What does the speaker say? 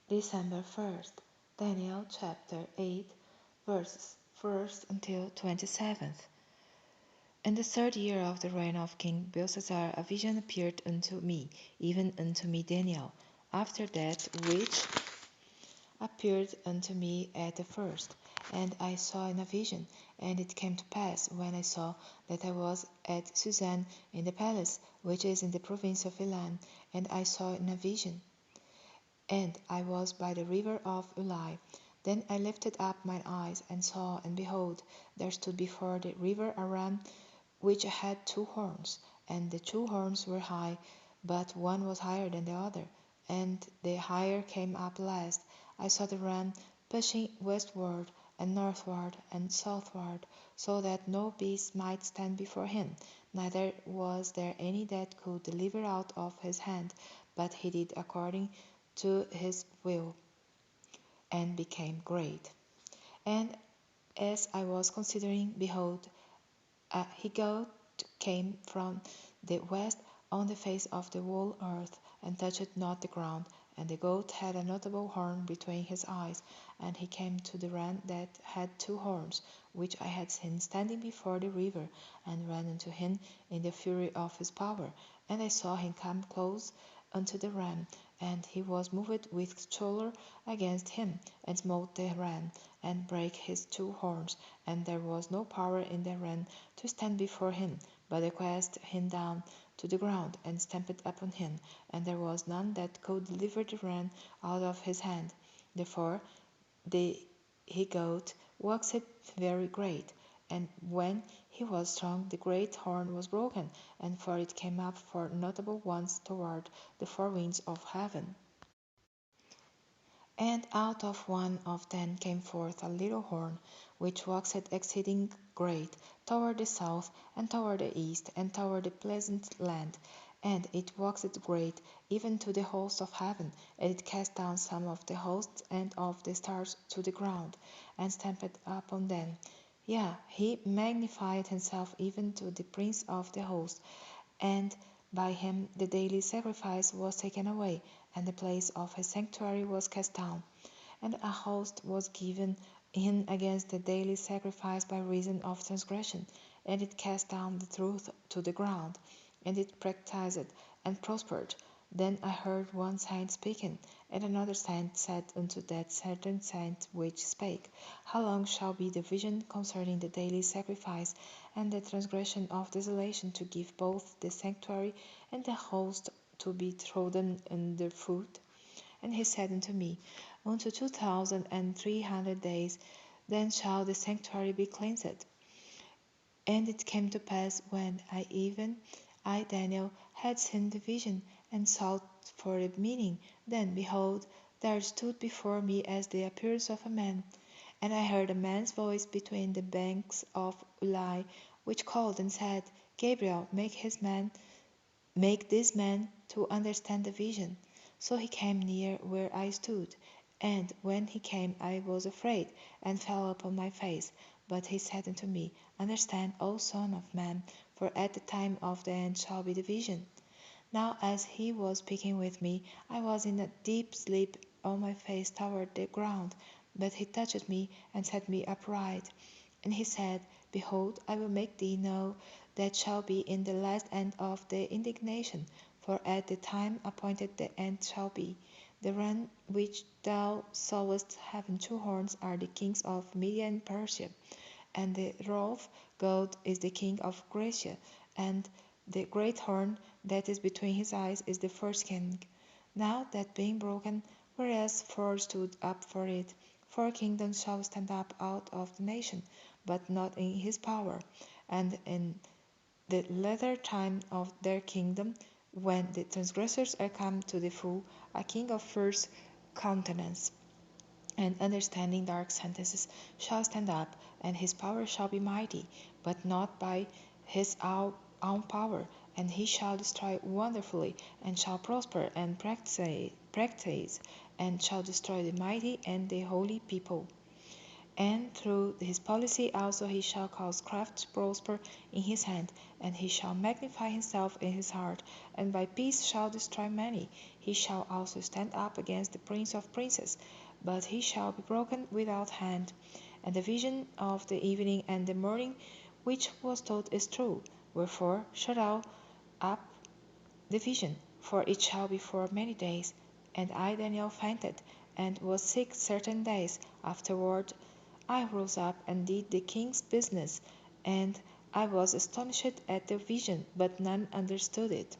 December 1st, Daniel chapter 8, verses 1st until 27th. In the third year of the reign of King Belshazzar, a vision appeared unto me, even unto me Daniel, after that which appeared unto me at the first. And I saw in a vision, and it came to pass, when I saw, that I was at Susan in the palace, which is in the province of Elam, and I saw in a vision. And I was by the river of Ulai. Then I lifted up mine eyes, and saw, and behold, there stood before the river a ram, which had two horns, and the two horns were high, but one was higher than the other, and the higher came up last. I saw the ram pushing westward, and northward, and southward, so that no beast might stand before him, neither was there any that could deliver out of his hand, but he did according to his will, and became great. And as I was considering, behold, a he-goat came from the west on the face of the whole earth, and touched not the ground. And the goat had a notable horn between his eyes. And he came to the ram that had two horns, which I had seen standing before the river, and ran unto him in the fury of his power. And I saw him come close unto the ram, and he was moved with choler against him, and smote the ram, and brake his two horns, and there was no power in the ram to stand before him, but they cast him down to the ground, and stamped upon him, and there was none that could deliver the ram out of his hand. Therefore the he-goat waxed very great, and when he was strong, the great horn was broken, and for it came up four notable ones toward the four winds of heaven. And out of one of them came forth a little horn, which waxed exceeding great, toward the south, and toward the east, and toward the pleasant land. And it waxed great, even to the host of heaven, and it cast down some of the hosts and of the stars to the ground, and stamped upon them. Yea, he magnified himself even to the prince of the host, and by him the daily sacrifice was taken away, and the place of his sanctuary was cast down. And a host was given in against the daily sacrifice by reason of transgression, and it cast down the truth to the ground, and it practised and prospered. Then I heard one saint speaking, and another saint said unto that certain saint which spake, How long shall be the vision concerning the daily sacrifice, and the transgression of desolation, to give both the sanctuary and the host to be trodden under foot? And he said unto me, Unto 2300 days, then shall the sanctuary be cleansed. And it came to pass, when I Daniel had seen the vision, and sought for the meaning, then, behold, there stood before me as the appearance of a man. And I heard a man's voice between the banks of Ulai, which called and said, Gabriel, make this man to understand the vision. So he came near where I stood, and when he came I was afraid, and fell upon my face. But he said unto me, Understand, O son of man, for at the time of the end shall be the vision. Now as he was speaking with me, I was in a deep sleep on my face toward the ground. But he touched me, and set me upright. And he said, Behold, I will make thee know that shall be in the last end of the indignation, for at the time appointed the end shall be. The ram which thou sawest having two horns are the kings of Media and Persia, and the roughly goat is the king of Grecia, and the great horn that is between his eyes is the first king. Now that being broken, whereas four stood up for it, four kingdoms shall stand up out of the nation, but not in his power. And in the latter time of their kingdom, when the transgressors are come to the full, a king of fierce countenance and understanding dark sentences shall stand up, and his power shall be mighty, but not by his own power, and he shall destroy wonderfully, and shall prosper and practice, and shall destroy the mighty and the holy people. And through his policy also he shall cause craft to prosper in his hand, and he shall magnify himself in his heart, and by peace shall destroy many. He shall also stand up against the prince of princes, but he shall be broken without hand. And the vision of the evening and the morning which was told is true. Wherefore shut thou up the vision, for it shall be for many days. And I Daniel fainted, and was sick certain days. Afterward I rose up and did the king's business, and I was astonished at the vision, but none understood it.